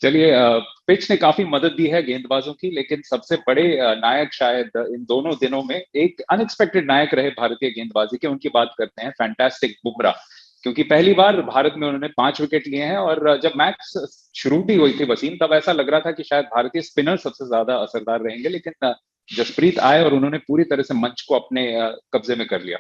चलिए, पिच ने काफी मदद दी है गेंदबाजों की, लेकिन सबसे बड़े नायक शायद इन दोनों दिनों में एक अनएक्सपेक्टेड नायक रहे भारतीय गेंदबाजी के, उनकी बात करते हैं, फैंटास्टिक बुमराह। क्योंकि पहली बार भारत में उन्होंने 5 विकेट लिए हैं, और जब मैच शुरू भी हुई थी वसीम, तब ऐसा लग रहा था कि शायद भारतीय स्पिनर सबसे ज्यादा असरदार रहेंगे, लेकिन जसप्रीत आए और उन्होंने पूरी तरह से मंच को अपने कब्जे में कर लिया।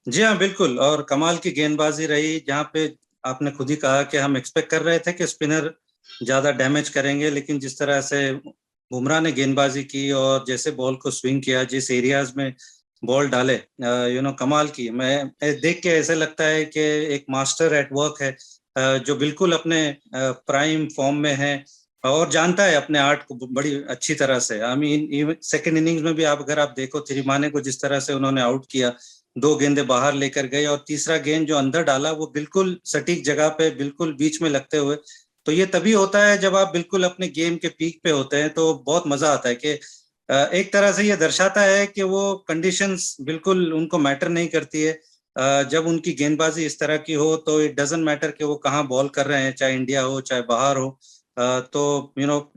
जी हाँ, बिल्कुल। और कमाल की गेंदबाजी रही, जहाँ पे आपने खुद ही कहा कि हम एक्सपेक्ट कर रहे थे कि स्पिनर ज्यादा डैमेज करेंगे, लेकिन जिस तरह से बुमराह ने गेंदबाजी की और जैसे बॉल को स्विंग किया, जिस एरियाज में बॉल डाले, कमाल की। मैं देख के ऐसे लगता है कि एक मास्टर एट वर्क है, जो बिल्कुल अपने प्राइम फॉर्म में है और जानता है अपने आर्ट को बड़ी अच्छी तरह से। आई मीन सेकेंड इनिंग्स में भी अगर आप देखो, थिरिमाने को जिस तरह से उन्होंने आउट किया, 2 गेंदें बाहर लेकर गए और तीसरा गेंद जो अंदर डाला वो बिल्कुल सटीक जगह पे, बिल्कुल बीच में लगते हुए। तो ये तभी होता है जब आप बिल्कुल अपने गेम के पीक पे होते हैं, तो बहुत मजा आता है कि एक तरह से ये दर्शाता है कि वो कंडीशंस बिल्कुल उनको मैटर नहीं करती है। जब उनकी गेंदबाजी इस तरह की हो तो इट डजंट मैटर कि वो कहाँ बॉल कर रहे हैं, चाहे इंडिया हो चाहे बाहर हो। तो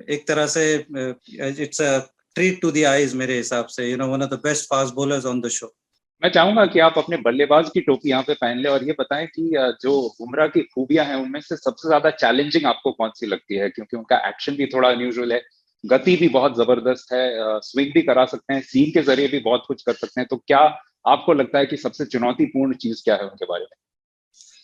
एक तरह से it's a treat to the eyes मेरे हिसाब से, one of the best fast bowlers on the show. मैं चाहूंगा कि आप अपने बल्लेबाज की टोपी यहाँ पे पहन ले और ये बताएं कि जो बुमराह की खूबियां हैं उनमें से सबसे ज्यादा चैलेंजिंग आपको कौन सी लगती है, क्योंकि उनका एक्शन भी थोड़ा अनयूजुअल है, गति भी बहुत जबरदस्त है, स्विंग भी करा सकते हैं, सीम के जरिए भी बहुत कुछ कर सकते हैं। तो क्या आपको लगता है कि सबसे चुनौतीपूर्ण चीज क्या है उनके बारे में?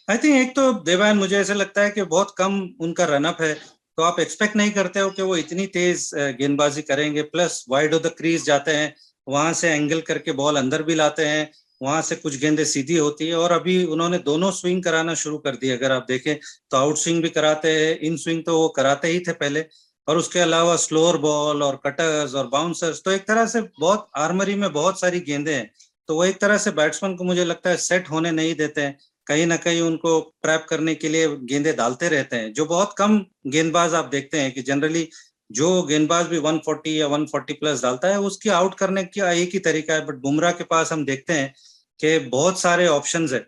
आई थिंक एक तो देवान, मुझे ऐसा लगता है कि बहुत कम उनका रनअप है, तो आप एक्सपेक्ट नहीं करते हो कि वो इतनी तेज गेंदबाजी करेंगे। Plus wide of the crease जाते हैं, वहां से एंगल करके बॉल अंदर भी लाते हैं, वहां से कुछ गेंदें सीधी होती है। और अभी उन्होंने दोनों स्विंग कराना शुरू कर दिए, अगर आप देखें तो आउट स्विंग भी कराते हैं, इन स्विंग तो वो कराते ही थे पहले, और उसके अलावा स्लोअर बॉल और कटर्स और बाउंसर्स। तो एक तरह से बहुत आर्मरी में बहुत सारी गेंदें हैं, तो वो एक तरह से बैट्समैन को मुझे लगता है सेट होने नहीं देते हैं, कहीं ना कहीं उनको ट्रैप करने के लिए गेंदे डालते रहते हैं, जो बहुत कम गेंदबाज आप देखते हैं कि जनरली जो गेंदबाज भी 140 या 140 प्लस डालता है, उसकी आउट करने का एक ही तरीका है। बट बुमराह के पास हम देखते हैं कि बहुत सारे ऑप्शंस है।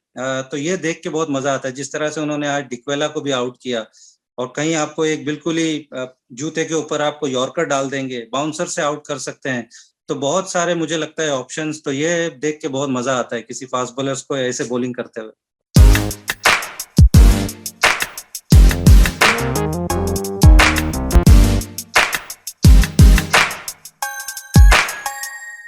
तो ये देख के बहुत मजा आता है, जिस तरह से उन्होंने आज डिक्वेला को भी आउट किया, और कहीं आपको एक बिल्कुल ही जूते के ऊपर आपको यॉर्कर डाल देंगे, बाउंसर से आउट कर सकते हैं। तो बहुत सारे मुझे लगता है ऑप्शंस, तो ये देख के बहुत मजा आता है किसी फास्ट बॉलर्स को ऐसे बॉलिंग करते हुए।